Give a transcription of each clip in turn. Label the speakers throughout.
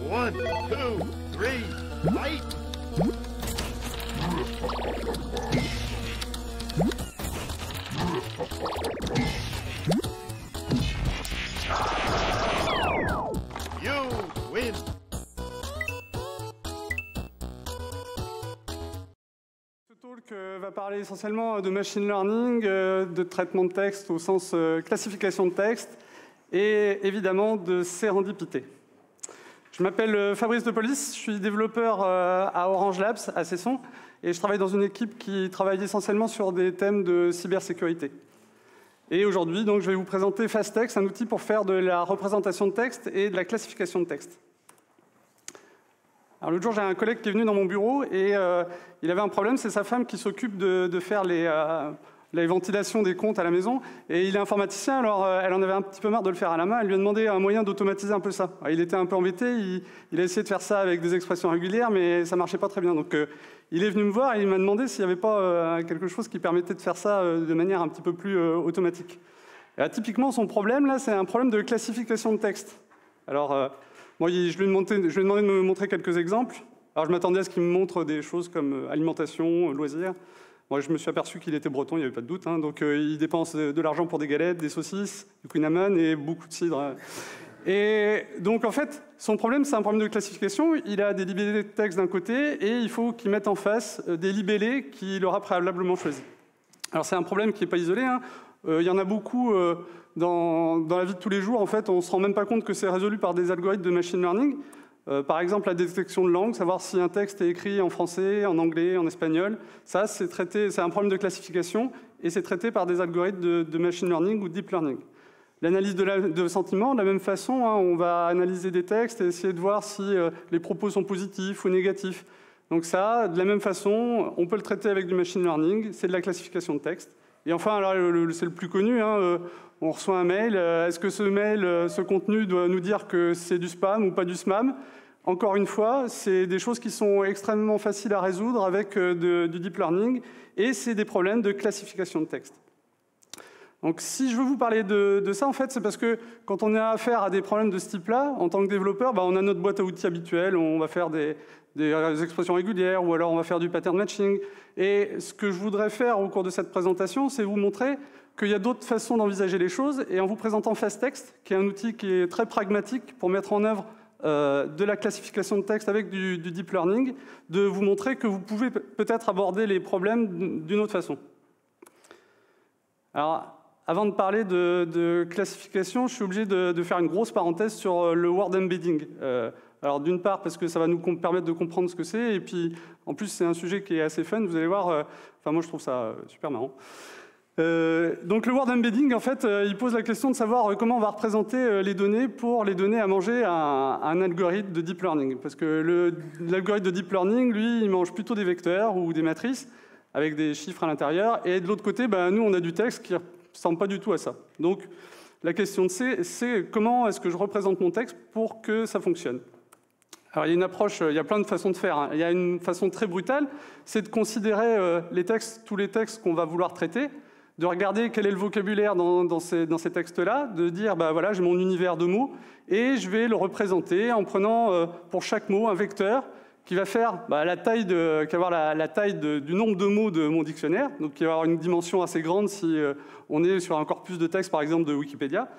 Speaker 1: 1, 2, 3, fight! You win!
Speaker 2: Ce talk va parler essentiellement de machine learning, de traitement de texte au sens classification de texte et évidemment de sérendipité. Je m'appelle Fabrice De Polis, je suis développeur à Orange Labs, à Cesson, et je travaille dans une équipe qui travaille essentiellement sur des thèmes de cybersécurité. Et aujourd'hui, donc, je vais vous présenter FastText, un outil pour faire de la représentation de texte et de la classification de texte. Alors l'autre jour, j'ai un collègue qui est venu dans mon bureau et il avait un problème, c'est sa femme qui s'occupe de faire les ventilations des comptes à la maison. Et il est informaticien, alors elle en avait un petit peu marre de le faire à la main. Elle lui a demandé un moyen d'automatiser un peu ça. Alors, il était un peu embêté, il a essayé de faire ça avec des expressions régulières, mais ça ne marchait pas très bien. Donc il est venu me voir et il m'a demandé s'il n'y avait pas quelque chose qui permettait de faire ça de manière un petit peu plus automatique. Et là, typiquement, son problème, là, c'est un problème de classification de texte. Alors, moi, je lui ai demandé de me montrer quelques exemples. Alors, je m'attendais à ce qu'il me montre des choses comme alimentation, loisirs. Moi, je me suis aperçu qu'il était breton, il n'y avait pas de doute. Hein. Donc, il dépense de l'argent pour des galettes, des saucisses, du Queen Amman et beaucoup de cidre. Et donc, en fait, son problème, c'est un problème de classification. Il a des libellés de texte d'un côté et il faut qu'il mette en face des libellés qu'il aura préalablement choisis. Alors, c'est un problème qui n'est pas isolé. Hein. Il y en a beaucoup dans la vie de tous les jours. En fait, on ne se rend même pas compte que c'est résolu par des algorithmes de machine learning. Par exemple, la détection de langue, savoir si un texte est écrit en français, en anglais, en espagnol. Ça, c'est un problème de classification et c'est traité par des algorithmes de machine learning ou deep learning. L'analyse de sentiments, de la même façon, hein, on va analyser des textes et essayer de voir si les propos sont positifs ou négatifs. Donc ça, de la même façon, on peut le traiter avec du machine learning, c'est de la classification de texte. Et enfin, alors c'est le plus connu, hein, on reçoit un mail. Est-ce que ce mail, ce contenu doit nous dire que c'est du spam ou pas du spam? Encore une fois, c'est des choses qui sont extrêmement faciles à résoudre avec du deep learning et c'est des problèmes de classification de texte. Donc si je veux vous parler de ça, en fait, c'est parce que quand on a affaire à des problèmes de ce type-là, en tant que développeur, on a notre boîte à outils habituelle, on va faire des expressions régulières ou alors on va faire du pattern matching. Et ce que je voudrais faire au cours de cette présentation, c'est vous montrer qu'il y a d'autres façons d'envisager les choses. Et en vous présentant FastText, qui est un outil qui est très pragmatique pour mettre en œuvre de la classification de texte avec du deep learning, de vous montrer que vous pouvez peut-être aborder les problèmes d'une autre façon. Alors, avant de parler de classification, je suis obligé de faire une grosse parenthèse sur le word embedding. Alors d'une part parce que ça va nous permettre de comprendre ce que c'est, et puis en plus c'est un sujet qui est assez fun, vous allez voir, enfin moi je trouve ça super marrant. Donc le word embedding, en fait, il pose la question de savoir comment on va représenter les données pour les donner à manger à un algorithme de deep learning. Parce que l'algorithme de deep learning, lui, il mange plutôt des vecteurs ou des matrices avec des chiffres à l'intérieur, et de l'autre côté, nous on a du texte qui ne ressemble pas du tout à ça. Donc la question c'est comment est-ce que je représente mon texte pour que ça fonctionne. Alors il y a une approche, il y a plein de façons de faire. Hein. Il y a une façon très brutale, c'est de considérer les textes, tous les textes qu'on va vouloir traiter, de regarder quel est le vocabulaire dans ces textes-là, de dire, voilà, j'ai mon univers de mots, et je vais le représenter en prenant pour chaque mot un vecteur qui va faire la taille du nombre de mots de mon dictionnaire, donc qui va avoir une dimension assez grande si on est sur un corpus de texte, par exemple, de Wikipédia,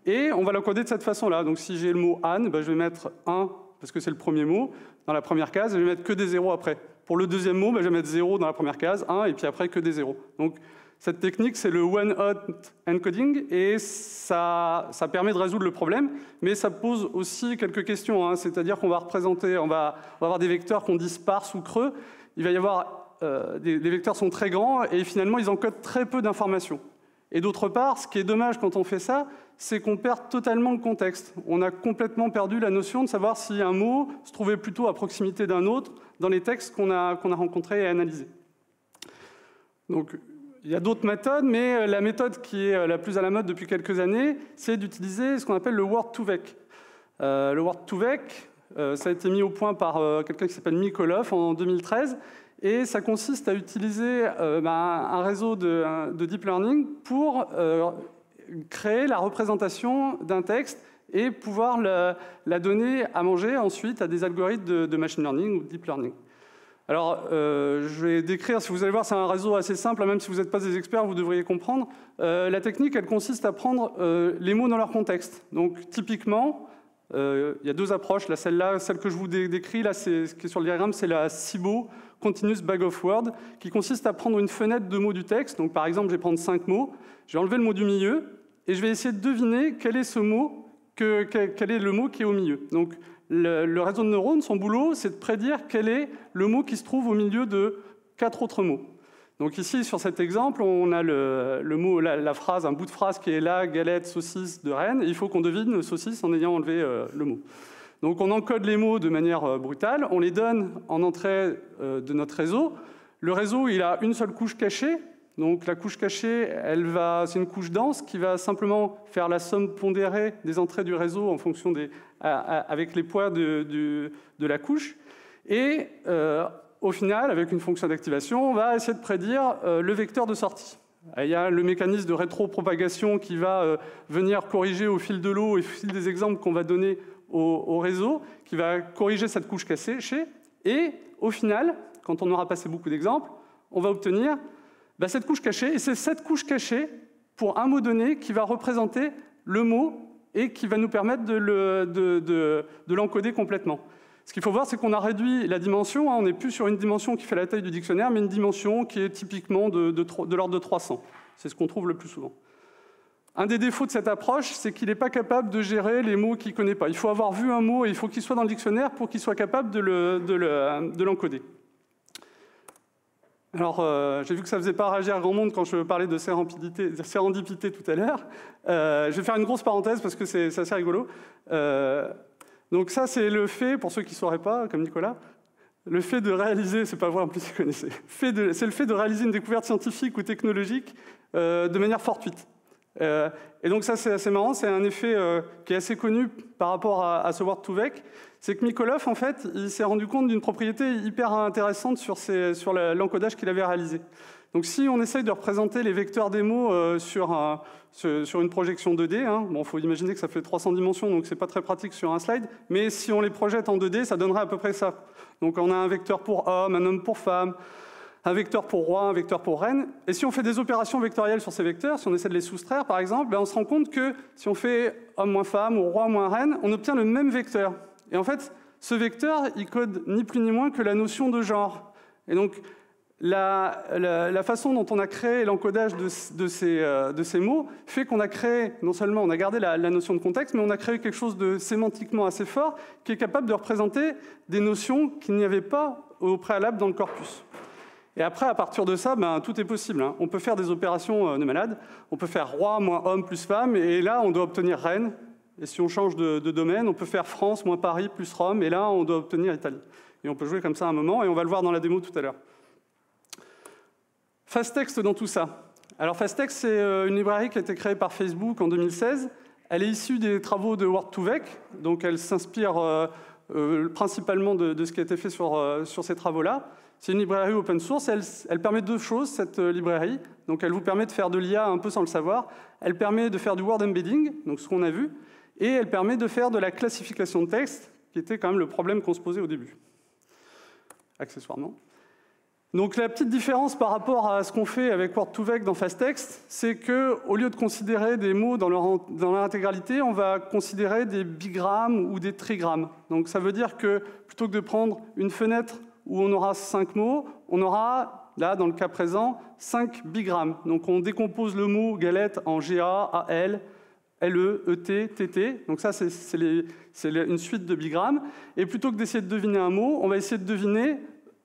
Speaker 2: et on va l'encoder de cette façon-là. Donc si j'ai le mot « Anne », je vais mettre 1, parce que c'est le premier mot, dans la première case, et je vais mettre que des zéros après. Pour le deuxième mot, je vais mettre 0 dans la première case, 1, et puis après que des zéros. Donc cette technique, c'est le one-hot encoding, et ça permet de résoudre le problème, mais ça pose aussi quelques questions. Hein. C'est-à-dire qu'on va représenter, on va avoir des vecteurs qu'on dit sparse ou creux. Il va y avoir les vecteurs sont très grands et finalement ils encodent très peu d'informations. Et d'autre part, ce qui est dommage quand on fait ça, c'est qu'on perd totalement le contexte. On a complètement perdu la notion de savoir si un mot se trouvait plutôt à proximité d'un autre dans les textes qu'on a rencontrés et analysés. Donc, il y a d'autres méthodes, mais la méthode qui est la plus à la mode depuis quelques années, c'est d'utiliser ce qu'on appelle le word2vec. Le word2vec, ça a été mis au point par quelqu'un qui s'appelle Mikolov en 2013, et ça consiste à utiliser un réseau de deep learning pour créer la représentation d'un texte et pouvoir la donner à manger ensuite à des algorithmes de machine learning ou deep learning. Alors, je vais décrire, si vous allez voir, c'est un réseau assez simple, même si vous n'êtes pas des experts, vous devriez comprendre. La technique, elle consiste à prendre les mots dans leur contexte. Donc, typiquement, il y a deux approches. Là, celle que je vous décris, là, ce qui est sur le diagramme, c'est la CIBO, Continuous Bag of Words, qui consiste à prendre une fenêtre de mots du texte. Donc, par exemple, je vais prendre 5 mots, je vais enlever le mot du milieu, et je vais essayer de deviner quel est ce mot, quel est le mot qui est au milieu. Donc, le réseau de neurones, son boulot, c'est de prédire quel est le mot qui se trouve au milieu de 4 autres mots. Donc ici, sur cet exemple, on a le mot, la phrase, un bout de phrase qui est là, galette, saucisse de Rennes, et il faut qu'on devine saucisse en ayant enlevé le mot. Donc on encode les mots de manière brutale, on les donne en entrée de notre réseau. Le réseau, il a une seule couche cachée. Donc la couche cachée, c'est une couche dense qui va simplement faire la somme pondérée des entrées du réseau en fonction avec les poids de la couche. Et au final, avec une fonction d'activation, on va essayer de prédire le vecteur de sortie. Il y a le mécanisme de rétropropagation qui va venir corriger au fil de l'eau et au fil des exemples qu'on va donner au réseau, qui va corriger cette couche cachée. Et au final, quand on aura passé beaucoup d'exemples, on va obtenir cette couche cachée, et c'est cette couche cachée, pour un mot donné, qui va représenter le mot et qui va nous permettre de l'encoder complètement. Ce qu'il faut voir, c'est qu'on a réduit la dimension, on n'est plus sur une dimension qui fait la taille du dictionnaire, mais une dimension qui est typiquement de l'ordre de 300. C'est ce qu'on trouve le plus souvent. Un des défauts de cette approche, c'est qu'il n'est pas capable de gérer les mots qu'il ne connaît pas. Il faut avoir vu un mot et il faut qu'il soit dans le dictionnaire pour qu'il soit capable de l'encoder. Alors, j'ai vu que ça ne faisait pas réagir grand monde quand je parlais de sérendipité tout à l'heure. Je vais faire une grosse parenthèse parce que c'est assez rigolo. Donc ça, c'est le fait, pour ceux qui ne sauraient pas, comme Nicolas, le fait de réaliser, c'est pas vrai en plus, vous connaissez, c'est le fait de réaliser une découverte scientifique ou technologique de manière fortuite. Et donc ça, c'est assez marrant, c'est un effet qui est assez connu par rapport à ce Word2Vec. C'est que Mikolov, en fait, il s'est rendu compte d'une propriété hyper intéressante sur l'encodage qu'il avait réalisé. Donc si on essaye de représenter les vecteurs des mots sur une projection 2D, il faut imaginer que ça fait 300 dimensions, donc c'est pas très pratique sur un slide, mais si on les projette en 2D, ça donnerait à peu près ça. Donc on a un vecteur pour homme, un homme pour femme, un vecteur pour roi, un vecteur pour reine. Et si on fait des opérations vectorielles sur ces vecteurs, si on essaie de les soustraire par exemple, on se rend compte que si on fait homme moins femme ou roi moins reine, on obtient le même vecteur. Et en fait, ce vecteur, il code ni plus ni moins que la notion de genre. Et donc, la façon dont on a créé l'encodage de ces mots fait qu'on a créé, non seulement on a gardé la notion de contexte, mais on a créé quelque chose de sémantiquement assez fort qui est capable de représenter des notions qu'il n'y avait pas au préalable dans le corpus. Et après, à partir de ça, tout est possible. On peut faire des opérations de malade. On peut faire roi moins homme plus femme, et là, on doit obtenir reine. Et si on change de domaine, on peut faire France moins Paris plus Rome, et là, on doit obtenir Italie. Et on peut jouer comme ça un moment, et on va le voir dans la démo tout à l'heure. Fasttext dans tout ça. Alors Fasttext, c'est une librairie qui a été créée par Facebook en 2016. Elle est issue des travaux de Word2Vec, donc elle s'inspire principalement de ce qui a été fait sur ces travaux-là. C'est une librairie open source, elle permet deux choses, cette librairie. Donc elle vous permet de faire de l'IA un peu sans le savoir. Elle permet de faire du word embedding, donc ce qu'on a vu, et elle permet de faire de la classification de texte, qui était quand même le problème qu'on se posait au début, accessoirement. Donc la petite différence par rapport à ce qu'on fait avec Word2Vec dans Fasttext, c'est qu'au lieu de considérer des mots dans leur intégralité, on va considérer des bigrammes ou des trigrammes. Donc ça veut dire que plutôt que de prendre une fenêtre où on aura 5 mots, on aura, là, dans le cas présent, 5 bigrammes. Donc on décompose le mot galette en GA, AL, LE, ET, TT. Donc ça, c'est une suite de bigrammes. Et plutôt que d'essayer de deviner un mot, on va essayer de deviner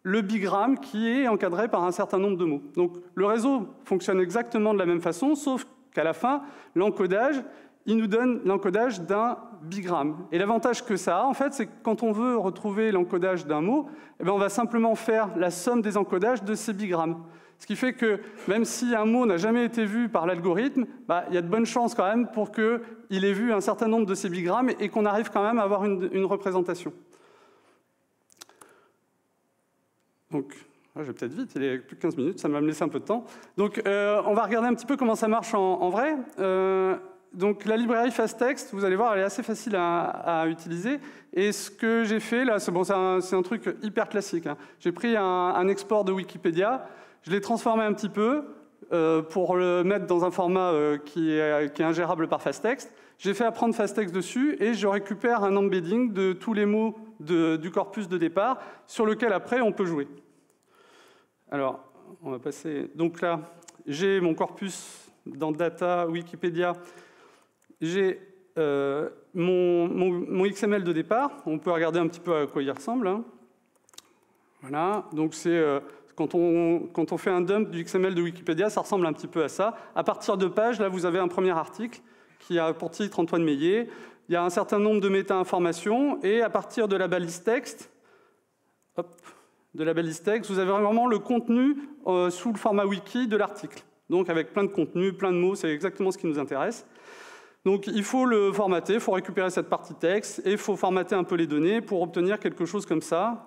Speaker 2: le bigramme qui est encadré par un certain nombre de mots. Donc le réseau fonctionne exactement de la même façon, sauf qu'à la fin, l'encodage, il nous donne l'encodage d'un bigramme. Et l'avantage que ça a, en fait, c'est que quand on veut retrouver l'encodage d'un mot, on va simplement faire la somme des encodages de ces bigrammes. Ce qui fait que même si un mot n'a jamais été vu par l'algorithme, il y a de bonnes chances quand même pour qu'il ait vu un certain nombre de ces bigrammes et qu'on arrive quand même à avoir une représentation. Donc, je vais peut-être vite, il est plus de 15 minutes, ça va me laisser un peu de temps. Donc, on va regarder un petit peu comment ça marche en vrai. donc la librairie FastText, vous allez voir, elle est assez facile à utiliser. Et ce que j'ai fait là, c'est un truc hyper classique, hein. J'ai pris un export de Wikipédia, je l'ai transformé un petit peu pour le mettre dans un format qui est ingérable par FastText. J'ai fait apprendre FastText dessus et je récupère un embedding de tous les mots du corpus de départ sur lequel après on peut jouer. Alors, on va passer. Donc là, j'ai mon corpus dans Data, Wikipédia. J'ai mon XML de départ. On peut regarder un petit peu à quoi il ressemble, hein. Voilà. Donc c'est quand on fait un dump du XML de Wikipédia, ça ressemble un petit peu à ça. À partir de pages, là, vous avez un premier article qui a pour titre Antoine Meillet. Il y a un certain nombre de méta-informations et à partir de la balise texte, vous avez vraiment le contenu sous le format wiki de l'article. Donc avec plein de contenu, plein de mots, c'est exactement ce qui nous intéresse. Donc il faut le formater, il faut récupérer cette partie texte et il faut formater un peu les données pour obtenir quelque chose comme ça.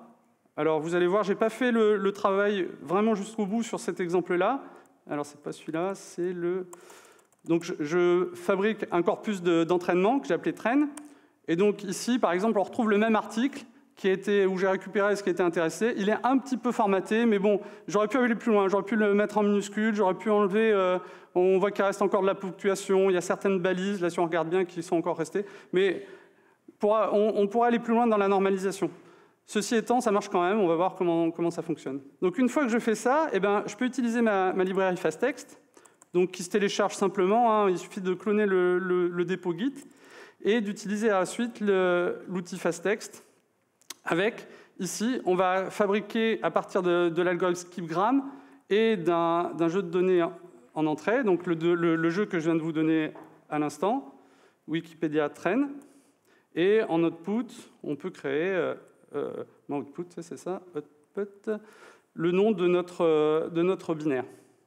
Speaker 2: Alors vous allez voir, je n'ai pas fait le travail vraiment jusqu'au bout sur cet exemple-là. Alors c'est pas celui-là, c'est le... Donc je fabrique un corpus d'entraînement que j'ai appelé train. Et donc ici, par exemple, on retrouve le même article où j'ai récupéré ce qui était intéressé. Il est un petit peu formaté, mais bon, j'aurais pu aller plus loin. J'aurais pu le mettre en minuscule, j'aurais pu enlever... on voit qu'il reste encore de la ponctuation, il y a certaines balises, là si on regarde bien, qui sont encore restées. Mais on pourrait aller plus loin dans la normalisation. Ceci étant, ça marche quand même, on va voir comment ça fonctionne. Donc une fois que je fais ça, eh ben, je peux utiliser ma librairie FastText, donc qui se télécharge simplement, hein, il suffit de cloner le dépôt Git, et d'utiliser à la suite l'outil FastText. Avec, ici, on va fabriquer à partir de l'algorithme skipgram et d'un jeu de données en entrée, donc le jeu que je viens de vous donner à l'instant, Wikipédia Train, et en output, on peut créer, output, c'est ça, output, le nom de notre binaire,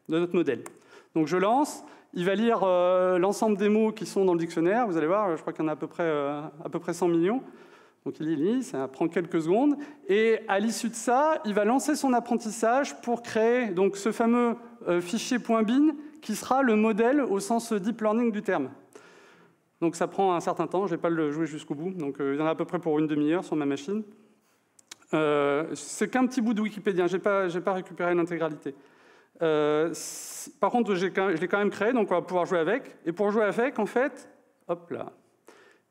Speaker 2: de notre modèle. Donc je lance, il va lire l'ensemble des mots qui sont dans le dictionnaire, vous allez voir, je crois qu'il y en a à peu près 100 millions. Donc il lit, ça prend quelques secondes, et à l'issue de ça, il va lancer son apprentissage pour créer donc, ce fameux fichier .bin qui sera le modèle au sens deep learning du terme. Donc ça prend un certain temps, je ne vais pas le jouer jusqu'au bout, donc il y en a à peu près pour une demi-heure sur ma machine. C'est qu'un petit bout de Wikipédia, je n'ai pas récupéré l'intégralité. Par contre, je l'ai quand même créé, donc on va pouvoir jouer avec. Et pour jouer avec, en fait, hop là,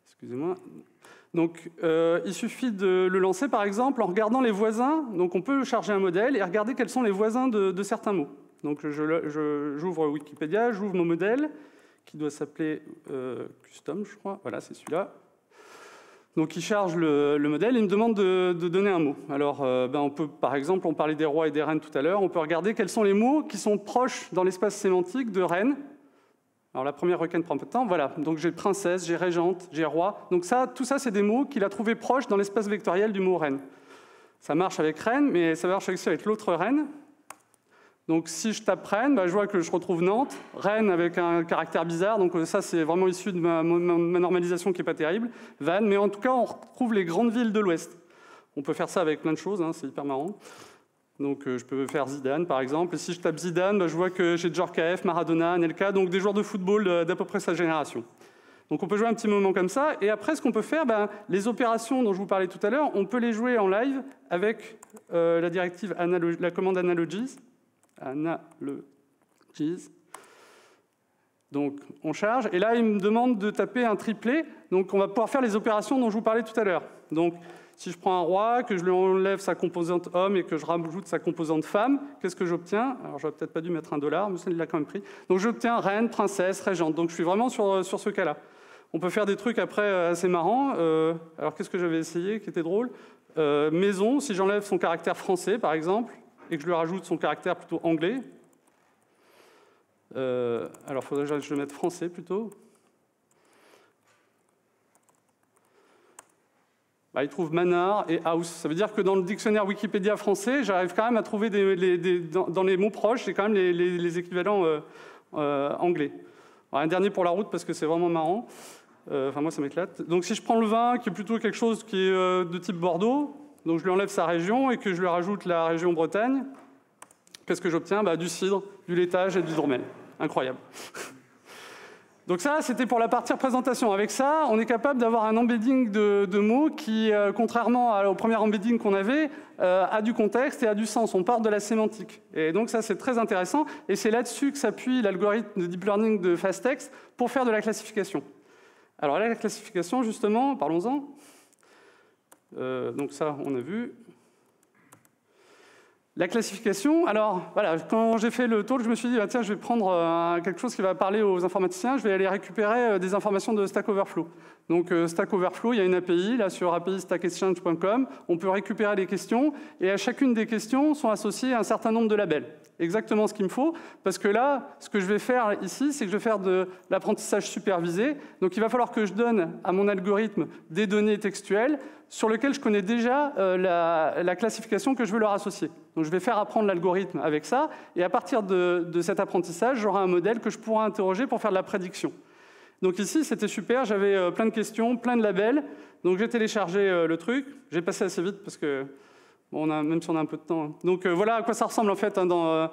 Speaker 2: excusez-moi. Donc, il suffit de le lancer, par exemple, en regardant les voisins. Donc, on peut charger un modèle et regarder quels sont les voisins de certains mots. Donc, j'ouvre Wikipédia, j'ouvre mon modèle, qui doit s'appeler Custom, je crois. Voilà, c'est celui-là. Donc, il charge le modèle et il me demande de donner un mot. Alors, on peut, par exemple, on parlait des rois et des reines tout à l'heure, on peut regarder quels sont les mots qui sont proches dans l'espace sémantique de reine. Alors la première requête prend un peu de temps, voilà. Donc j'ai princesse, j'ai régente, j'ai roi. Donc tout ça, c'est des mots qu'il a trouvés proches dans l'espace vectoriel du mot reine. Ça marche avec reine, mais ça marche aussi avec l'autre reine. Donc si je tape reine, je vois que je retrouve Nantes, reine avec un caractère bizarre. Donc ça, c'est vraiment issu de ma normalisation qui n'est pas terrible. Vannes, mais en tout cas, on retrouve les grandes villes de l'Ouest. On peut faire ça avec plein de choses, hein, c'est hyper marrant. Donc je peux faire Zidane, par exemple. Et si je tape Zidane, je vois que j'ai Djorkaeff, Maradona, Anelka, donc des joueurs de football d'à peu près sa génération. Donc on peut jouer un petit moment comme ça. Et après, ce qu'on peut faire, les opérations dont je vous parlais tout à l'heure, on peut les jouer en live avec la directive, la commande analogies. Donc on charge. Et là, il me demande de taper un triplet. Donc on va pouvoir faire les opérations dont je vous parlais tout à l'heure. Donc si je prends un roi, que je lui enlève sa composante homme et que je rajoute sa composante femme, qu'est-ce que j'obtiens? Alors, j'aurais peut-être pas dû mettre $1, mais ça, il l'a quand même pris. Donc, j'obtiens reine, princesse, régente. Donc, je suis vraiment sur ce cas-là. On peut faire des trucs après assez marrants. Alors, qu'est-ce que j'avais essayé qui était drôle? Maison, si j'enlève son caractère français, par exemple, et que je lui rajoute son caractère plutôt anglais. Alors, il faudrait que je mette français plutôt. Il trouve manor et house. Ça veut dire que dans le dictionnaire Wikipédia français, j'arrive quand même à trouver dans les mots proches, j'ai quand même les équivalents anglais. Alors, un dernier pour la route parce que c'est vraiment marrant. Enfin, moi, ça m'éclate. Donc, si je prends le vin, qui est plutôt quelque chose qui est de type Bordeaux, donc je lui enlève sa région et que je lui rajoute la région Bretagne, qu'est-ce que j'obtiens? Du cidre, du laitage et du dromel. Incroyable. Donc ça, c'était pour la partie représentation. Avec ça, on est capable d'avoir un embedding de mots qui, contrairement au premier embedding qu'on avait, a du contexte et a du sens. On part de la sémantique. Et donc ça, c'est très intéressant. Et c'est là-dessus que s'appuie l'algorithme de deep learning de FastText pour faire de la classification. Alors là, la classification, justement, parlons-en. Donc ça, on a vu. La classification, alors voilà, quand j'ai fait le talk, je me suis dit, bah, tiens, je vais prendre quelque chose qui va parler aux informaticiens, je vais aller récupérer des informations de Stack Overflow. Donc Stack Overflow, il y a une API, là sur api.stackexchange.com, on peut récupérer les questions, et à chacune des questions sont associés un certain nombre de labels. Exactement ce qu'il me faut, parce que là, ce que je vais faire ici, c'est que je vais faire de l'apprentissage supervisé. Donc il va falloir que je donne à mon algorithme des données textuelles sur lesquelles je connais déjà la classification que je veux leur associer. Donc je vais faire apprendre l'algorithme avec ça, et à partir de cet apprentissage, j'aurai un modèle que je pourrai interroger pour faire de la prédiction. Donc ici, c'était super, j'avais plein de questions, plein de labels, donc j'ai téléchargé le truc, j'ai passé assez vite parce que, bon, même si on a un peu de temps. Hein. Donc voilà à quoi ça ressemble en fait hein,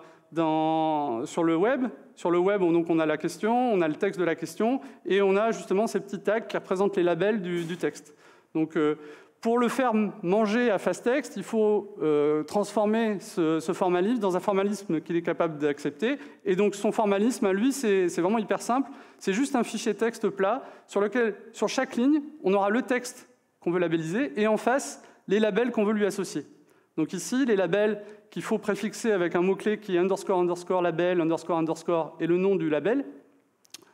Speaker 2: sur le web. Sur le web, on a la question, on a le texte de la question, et on a justement ces petits tags qui représentent les labels du texte. Donc pour le faire manger à FastText, il faut transformer ce formalisme dans un formalisme qu'il est capable d'accepter. Et donc son formalisme à lui, c'est vraiment hyper simple. C'est juste un fichier texte plat sur lequel, sur chaque ligne, on aura le texte qu'on veut labelliser et en face, les labels qu'on veut lui associer. Donc ici, les labels qu'il faut préfixer avec un mot-clé qui est _ label, _ et le nom du label.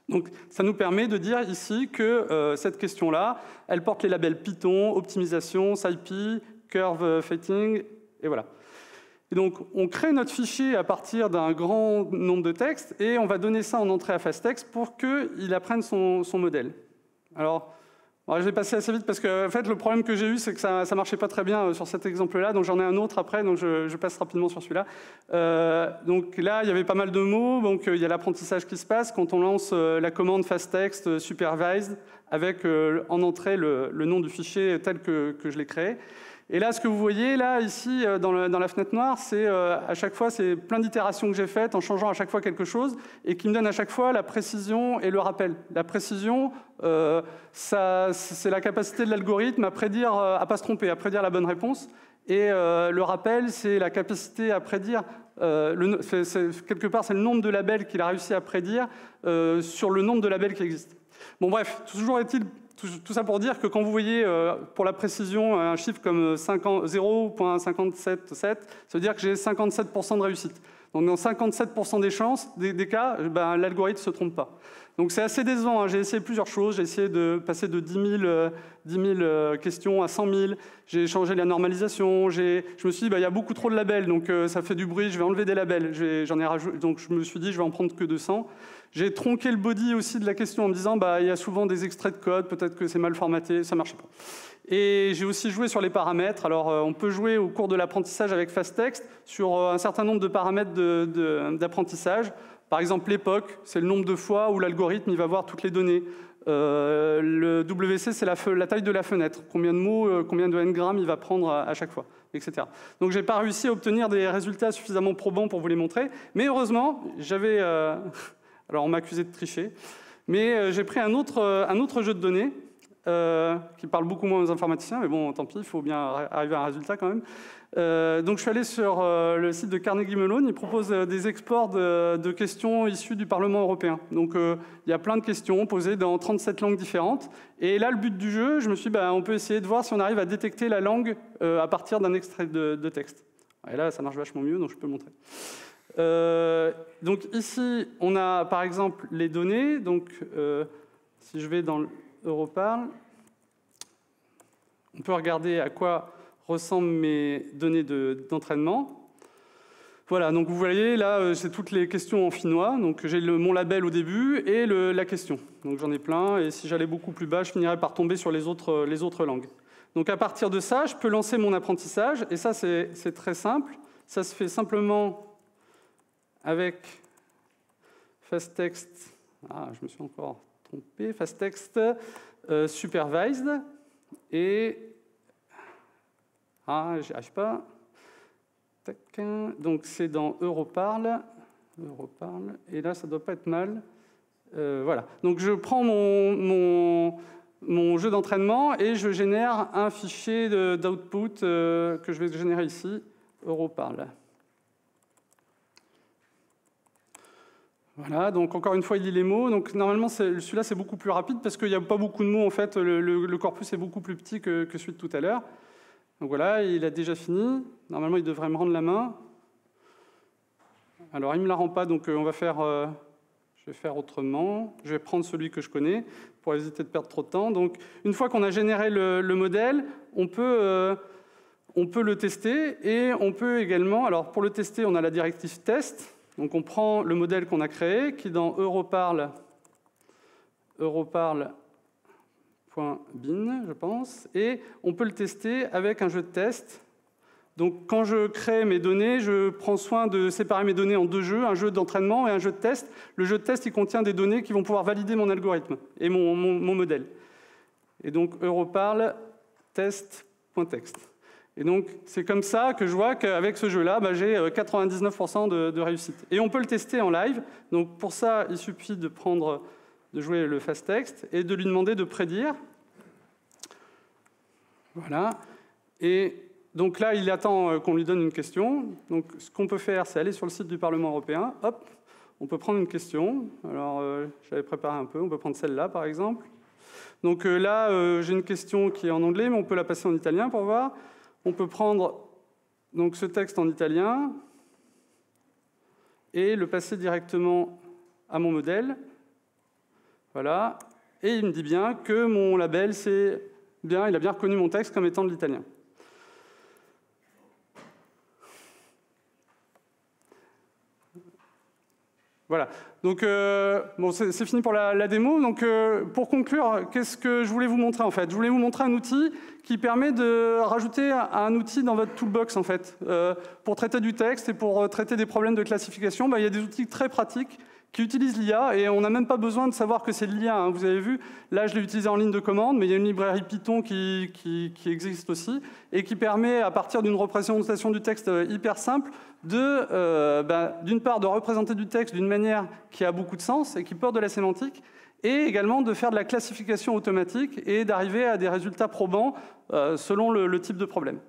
Speaker 2: Donc ça nous permet de dire ici que cette question-là, elle porte les labels Python, optimisation, SciPy, curve fitting, et voilà. Et donc on crée notre fichier à partir d'un grand nombre de textes et on va donner ça en entrée à FastText pour qu'il apprenne son modèle. Alors, je vais passer assez vite parce que en fait, le problème que j'ai eu, c'est que ça ne marchait pas très bien sur cet exemple-là. Donc j'en ai un autre après, donc je passe rapidement sur celui-là. Donc là, il y avait pas mal de mots. Donc il y a l'apprentissage qui se passe quand on lance la commande FastText supervised avec en entrée le nom du fichier tel que je l'ai créé. Et là, ce que vous voyez, là, ici, dans la fenêtre noire, c'est à chaque fois, c'est plein d'itérations que j'ai faites en changeant à chaque fois quelque chose et qui me donne à chaque fois la précision et le rappel. La précision, c'est la capacité de l'algorithme à prédire, à pas se tromper, à prédire la bonne réponse. Et le rappel, c'est la capacité à prédire, quelque part, c'est le nombre de labels qu'il a réussi à prédire sur le nombre de labels qui existent. Bon, bref, toujours est-il... Tout ça pour dire que quand vous voyez, pour la précision, un chiffre comme 0,577, ça veut dire que j'ai 57% de réussite. Donc dans 57% des cas, ben, l'algorithme ne se trompe pas. Donc c'est assez décevant, hein. J'ai essayé plusieurs choses, j'ai essayé de passer de 10 000 questions à 100 000, j'ai changé la normalisation, je me suis dit, bah, il y a beaucoup trop de labels, donc ça fait du bruit, je vais enlever des labels. J'en ai rajouté, donc je me suis dit, je vais en prendre que 200. J'ai tronqué le body aussi de la question en me disant, bah, il y a souvent des extraits de code, peut-être que c'est mal formaté, ça ne marchait pas. Et j'ai aussi joué sur les paramètres. Alors, on peut jouer au cours de l'apprentissage avec FastText sur un certain nombre de paramètres d'apprentissage. Par exemple, l'époque, c'est le nombre de fois où l'algorithme il va voir toutes les données. Le WC, c'est la taille de la fenêtre. Combien de mots, combien de n-grammes il va prendre à chaque fois, etc. Donc, je n'ai pas réussi à obtenir des résultats suffisamment probants pour vous les montrer. Mais heureusement, j'avais... alors, on m'a accusé de tricher. Mais j'ai pris un autre jeu de données qui parle beaucoup moins aux informaticiens, mais bon, tant pis, il faut bien arriver à un résultat quand même. Donc je suis allé sur le site de Carnegie Mellon, il propose des exports de questions issues du Parlement européen. Donc il y a plein de questions posées dans 37 langues différentes. Et là, le but du jeu, je me suis dit, on peut essayer de voir si on arrive à détecter la langue à partir d'un extrait de texte. Et là, ça marche vachement mieux, donc je peux le montrer. Donc ici, on a par exemple les données. Donc si je vais dans Europarl, on peut regarder à quoi ressemblent mes données d'entraînement. Voilà, donc vous voyez, là, c'est toutes les questions en finnois. Donc j'ai mon label au début et la question. Donc j'en ai plein, et si j'allais beaucoup plus bas, je finirais par tomber sur les autres langues. Donc à partir de ça, je peux lancer mon apprentissage, et ça, c'est très simple. Ça se fait simplement avec FastText. Ah, je me suis encore trompé. FastText supervised. Et... ah, j'y arrive pas. Tac. Donc c'est dans Europarl. Et là, ça doit pas être mal. Voilà. Donc je prends mon jeu d'entraînement et je génère un fichier d'output que je vais générer ici, Europarl. Voilà, donc encore une fois, il lit les mots. Donc normalement, celui-là, c'est beaucoup plus rapide parce qu'il n'y a pas beaucoup de mots, en fait. Le corpus est beaucoup plus petit que celui de tout à l'heure. Donc voilà, il a déjà fini. Normalement, il devrait me rendre la main. Alors, il ne me la rend pas, donc on va faire... je vais faire autrement. Je vais prendre celui que je connais pour éviter de perdre trop de temps. Donc, une fois qu'on a généré le modèle, on peut le tester et on peut également... Alors, pour le tester, on a la directive test. Donc on prend le modèle qu'on a créé, qui est dans Europarl, europarl.bin, je pense, et on peut le tester avec un jeu de test. Donc quand je crée mes données, je prends soin de séparer mes données en deux jeux, un jeu d'entraînement et un jeu de test. Le jeu de test, il contient des données qui vont pouvoir valider mon algorithme et mon modèle. Et donc Europarl test.text. Et donc, c'est comme ça que je vois qu'avec ce jeu-là, j'ai 99% de réussite. Et on peut le tester en live. Donc, pour ça, il suffit de jouer le fast text et de lui demander de prédire. Voilà. Et donc là, il attend qu'on lui donne une question. Donc, ce qu'on peut faire, c'est aller sur le site du Parlement européen. Hop, on peut prendre une question. Alors, j'avais préparé un peu. On peut prendre celle-là, par exemple. Donc là, j'ai une question qui est en anglais, mais on peut la passer en italien pour voir. On peut prendre donc, ce texte en italien et le passer directement à mon modèle. Voilà. Et il me dit bien que mon label, c'est bien, il a bien reconnu mon texte comme étant de l'italien. Voilà. Donc, bon, c'est fini pour la démo. Donc, pour conclure, qu'est-ce que je voulais vous montrer, en fait? Je voulais vous montrer un outil qui permet de rajouter un outil dans votre toolbox, en fait. Pour traiter du texte et pour traiter des problèmes de classification, il y a des outils très pratiques qui utilisent l'IA, et on n'a même pas besoin de savoir que c'est de l'IA. Hein. Vous avez vu, là, je l'ai utilisé en ligne de commande, mais il y a une librairie Python qui existe aussi, et qui permet, à partir d'une représentation du texte hyper simple, d'une part, de représenter du texte d'une manière qui a beaucoup de sens et qui porte de la sémantique, et également de faire de la classification automatique et d'arriver à des résultats probants selon le type de problème.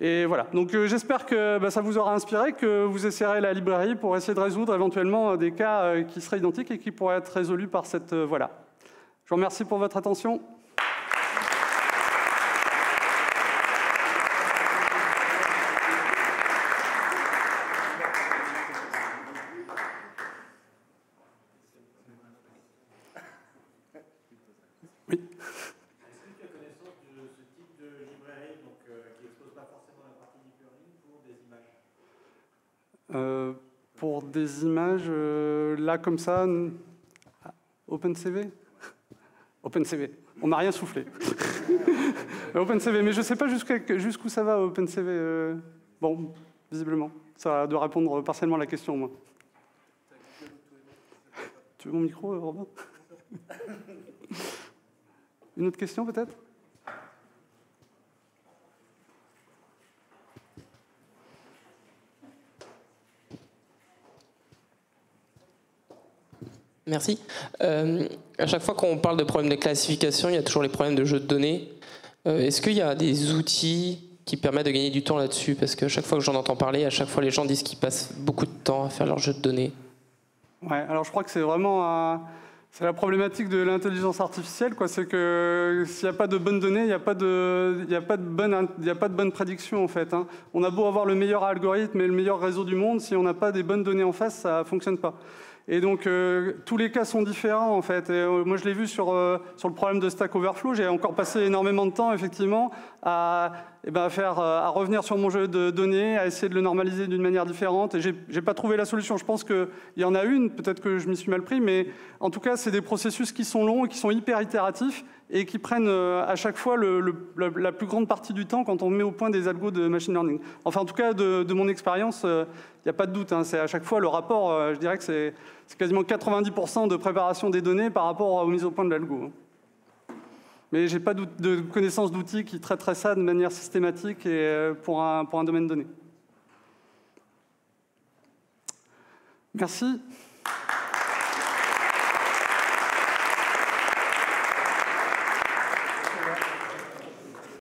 Speaker 2: Et voilà, donc j'espère que ça vous aura inspiré, que vous essayerez la librairie pour essayer de résoudre éventuellement des cas qui seraient identiques et qui pourraient être résolus par cette voie-là. Je vous remercie pour votre attention. Pour des images, là, comme ça, OpenCV. OpenCV. On n'a rien soufflé. OpenCV, mais je ne sais pas jusqu'où ça va, OpenCV. Bon, visiblement. Ça doit répondre partiellement à la question, moi. Tu veux mon micro, Robin? Une autre question, peut-être?
Speaker 3: Merci. À chaque fois qu'on parle de problèmes de classification, il y a toujours les problèmes de jeux de données. Est-ce qu'il y a des outils qui permettent de gagner du temps là-dessus? Parce qu'à chaque fois que j'en entends parler, à chaque fois les gens disent qu'ils passent beaucoup de temps à faire leurs jeux de données. Ouais, alors je crois que c'est vraiment c'est la problématique de l'intelligence artificielle, quoi. C'est que s'il n'y a pas de bonnes données, il n'y a pas de bonne prédiction, en fait. Hein. On a beau avoir le meilleur algorithme et le meilleur réseau du monde, si on n'a pas des bonnes données en face, ça ne fonctionne pas. Et donc, tous les cas sont différents, en fait. Et, moi, je l'ai vu sur le problème de Stack Overflow. J'ai encore passé énormément de temps, effectivement, à revenir sur mon jeu de données, à essayer de le normaliser d'une manière différente. Et j'ai pas trouvé la solution. Je pense qu'il y en a une, peut-être que je m'y suis mal pris, mais en tout cas, c'est des processus qui sont longs et qui sont hyper itératifs et qui prennent à chaque fois la plus grande partie du temps quand on met au point des algos de machine learning. Enfin, en tout cas, de mon expérience, il n'y a pas de doute. Hein. C'est à chaque fois le rapport, je dirais que c'est quasiment 90% de préparation des données par rapport aux mises au point de l'algo. Mais je n'ai pas de connaissance d'outils qui traiteraient ça de manière systématique et pour un domaine donné. Merci.